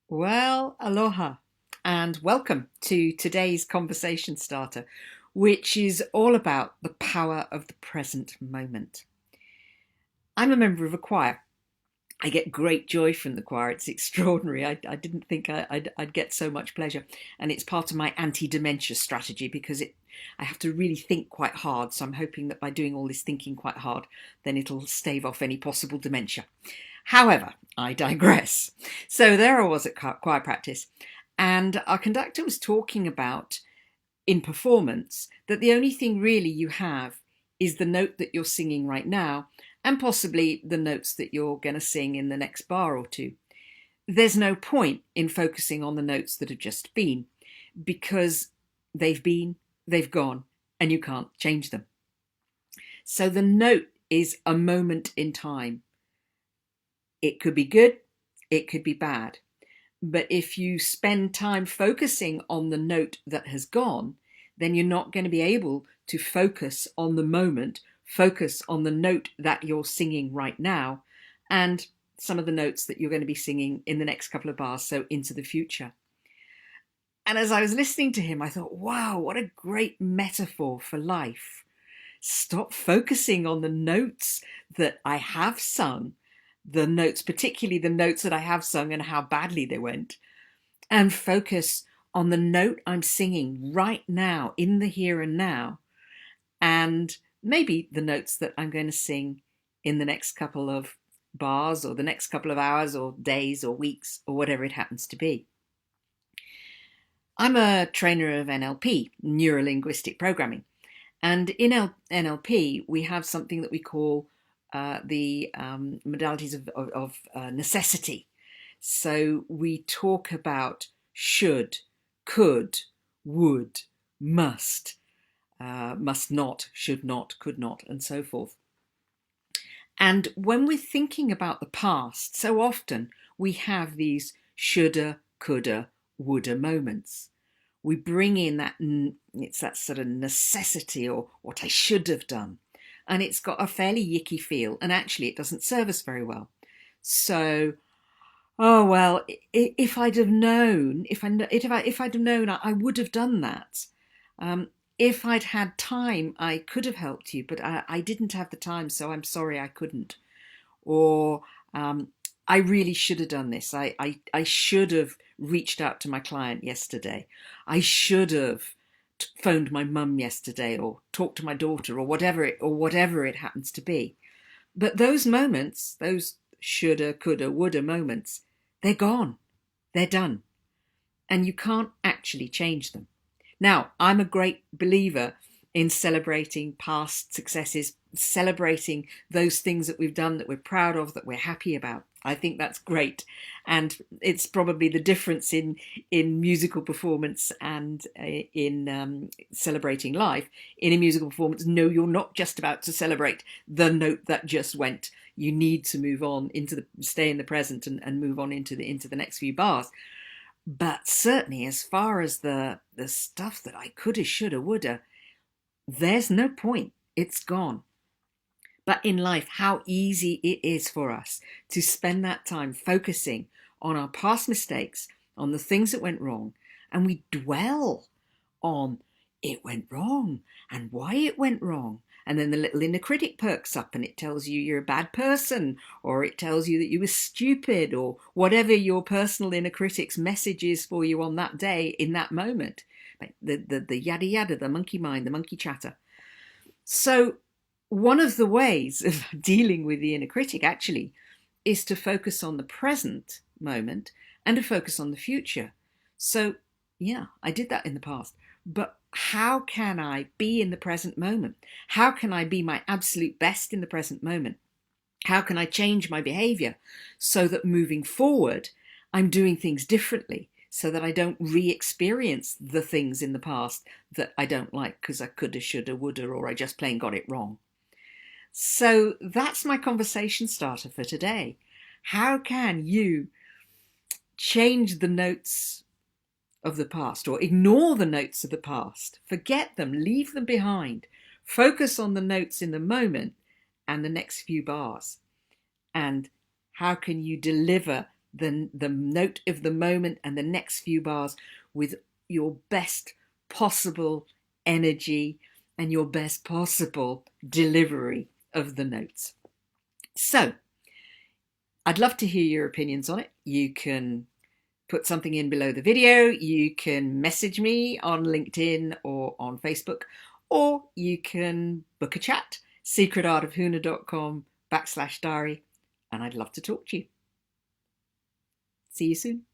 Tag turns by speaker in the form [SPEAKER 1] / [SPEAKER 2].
[SPEAKER 1] Well, aloha and welcome to today's conversation starter, which is all about the power of the present moment. I'm a member of a choir. I get great joy from the choir. It's extraordinary. I didn't think I'd get so much pleasure. And it's part of my anti-dementia strategy because I have to really think quite hard. So I'm hoping that by doing all this thinking quite hard, then it'll stave off any possible dementia. However, I digress. So there I was at choir practice, and our conductor was talking about in performance that the only thing really you have is the note that you're singing right now, and possibly the notes that you're going to sing in the next bar or two. There's no point in focusing on the notes that have just been, because they've been, they've gone, and you can't change them. So the note is a moment in time. It could be good, it could be bad. But if you spend time focusing on the note that has gone, then you're not going to be able to focus on the moment, focus on the note that you're singing right now, and some of the notes that you're going to be singing in the next couple of bars, so into the future. And as I was listening to him, I thought, wow, what a great metaphor for life. Stop focusing on the notes that I have sung, the notes, particularly the notes that I have sung and how badly they went, and focus on the note I'm singing right now, in the here and now, and maybe the notes that I'm going to sing in the next couple of bars or the next couple of hours or days or weeks or whatever it happens to be. I'm a trainer of NLP, neuro-linguistic programming, and in NLP we have something that we call the modalities of necessity. So we talk about should, could, would, must not, should not, could not, and so forth. And when we're thinking about the past, so often we have these shoulda, coulda, woulda moments. We bring in it's that sort of necessity, or what I should have done. And it's got a fairly yicky feel, and actually it doesn't serve us very well. So, oh well, if I'd have known, if I'd have known, I would have done that. If I'd had time, I could have helped you, but I didn't have the time, so I'm sorry I couldn't. Or I really should have done this. I should have reached out to my client yesterday. I should have phoned my mum yesterday, or talked to my daughter, or whatever it happens to be. But those moments, those shoulda, coulda, woulda moments, they're gone. They're done. And you can't actually change them. Now, I'm a great believer in celebrating past successes, celebrating those things that we've done that we're proud of, that we're happy about. I think that's great. And it's probably the difference in musical performance and in celebrating life. In a musical performance, no, you're not just about to celebrate the note that just went. You need to move on stay in the present and move on into the next few bars. But certainly, as far as the stuff that I coulda, shoulda, woulda, there's no point. It's gone. But in life, how easy it is for us to spend that time focusing on our past mistakes, on the things that went wrong, and we dwell on it went wrong and why it went wrong. And then the little inner critic perks up and it tells you you're a bad person, or it tells you that you were stupid, or whatever your personal inner critic's message is for you on that day, in that moment. The yada yada, the monkey mind, the monkey chatter. So one of the ways of dealing with the inner critic actually is to focus on the present moment and to focus on the future. So yeah, I did that in the past, but how can I be in the present moment? How can I be my absolute best in the present moment? How can I change my behavior so that moving forward, I'm doing things differently, so that I don't re-experience the things in the past that I don't like because I coulda, shoulda, woulda, or I just plain got it wrong. So that's my conversation starter for today. How can you change the notes of the past, or ignore the notes of the past? Forget them, leave them behind. Focus on the notes in the moment and the next few bars. And how can you deliver the note of the moment and the next few bars with your best possible energy and your best possible delivery of the notes. So I'd love to hear your opinions on it. You can put something in below the video, you can message me on LinkedIn or on Facebook, or you can book a chat, secretartofhuna.com/diary, and I'd love to talk to you. See you soon.